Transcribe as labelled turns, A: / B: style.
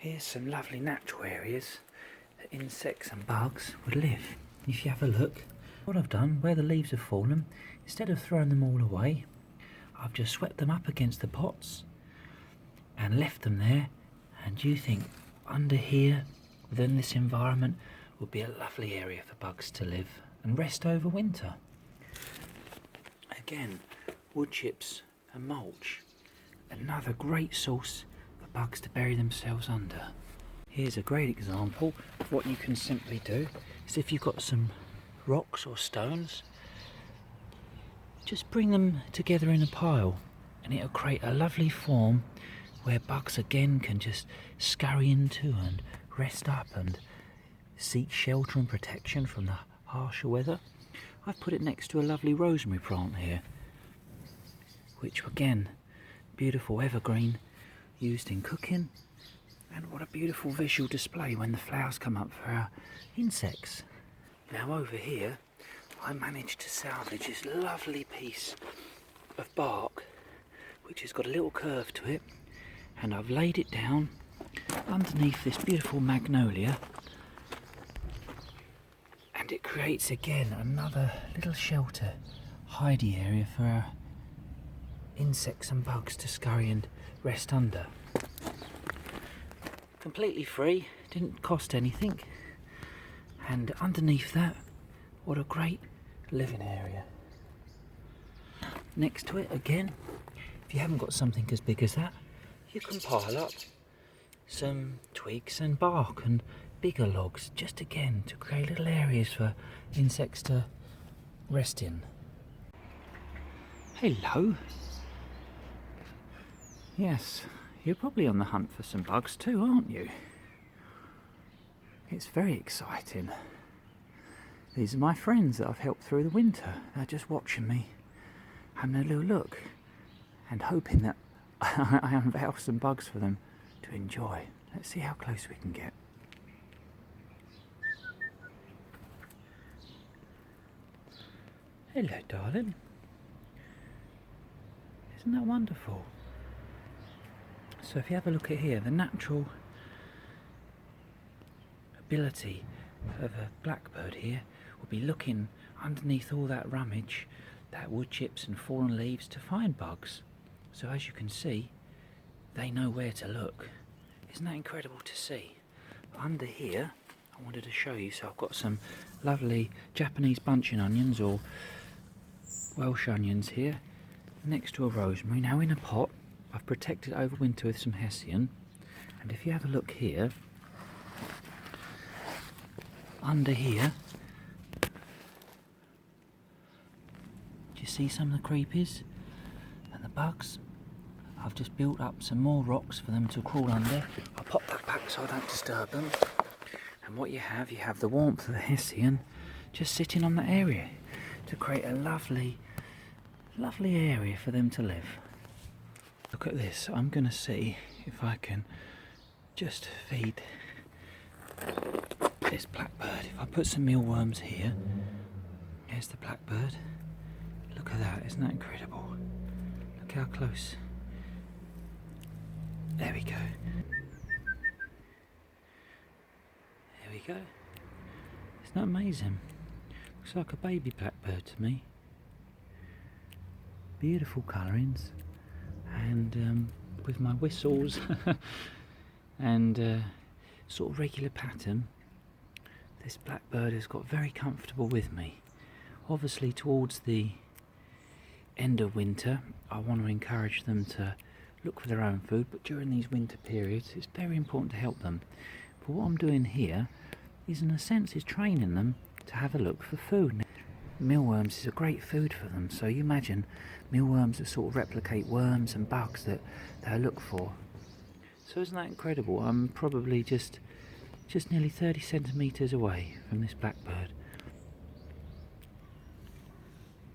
A: Here's some lovely natural areas that insects and bugs would live. If you have a look, what I've done, where the leaves have fallen, instead of throwing them all away, I've just swept them up against the pots and left them there. And you think under here, within this environment, would be a lovely area for bugs to live and rest over winter. Again, wood chips and mulch, another great source for bugs to bury themselves under. Here's a great example of what you can simply do, is if you've got some rocks or stones, just bring them together in a pile and it'll create a lovely form where bugs again can just scurry into and rest up and seek shelter and protection from the harsher weather. I've put it next to a lovely rosemary plant here, which again, beautiful evergreen used in cooking, and what a beautiful visual display when the flowers come up for our insects. Now over here I managed to salvage this lovely piece of bark which has got a little curve to it, and I've laid it down underneath this beautiful magnolia, and it creates again another little shelter, hidey area for our insects and bugs to scurry and rest under. Completely free, didn't cost anything, and underneath that, what a great living area. Next to it again, if you haven't got something as big as that, you can pile up some twigs and bark and bigger logs, just again to create little areas for insects to rest in. Hello. Yes, you're probably on the hunt for some bugs too, aren't you? It's very exciting. These are my friends that I've helped through the winter. They're just watching me, having a little look and hoping that I unveil some bugs for them to enjoy. Let's see how close we can get. Hello, darling. Isn't that wonderful? So if you have a look at here, the natural ability of a blackbird here will be looking underneath all that rummage, that wood chips and fallen leaves, to find bugs. So as you can see, they know where to look. Isn't that incredible to see? Under here, I wanted to show you, so I've got some lovely Japanese bunching onions or Welsh onions here next to a rosemary. Now in a pot, I've protected over winter with some hessian, and if you have a look here, under here, do you see some of the creepers and the bugs? I've just built up some more rocks for them to crawl under. I'll pop that back so I don't disturb them. And what you have the warmth of the hessian just sitting on that area to create a lovely, lovely area for them to live. Look at this. I'm going to see if I can just feed this blackbird. If I put some mealworms here, here's the blackbird. Look at that, isn't that incredible? Look how close. There we go. There we go. Isn't that amazing? Looks like a baby blackbird to me. Beautiful colourings, and with my whistles and sort of regular pattern, this blackbird has got very comfortable with me. Obviously towards the end of winter I want to encourage them to look for their own food, but during these winter periods it's very important to help them. But what I'm doing here is, in a sense, is training them to have a look for food. Mealworms is a great food for them, so you imagine mealworms that sort of replicate worms and bugs that they look for. So isn't that incredible? I'm probably just nearly 30 centimetres away from this blackbird,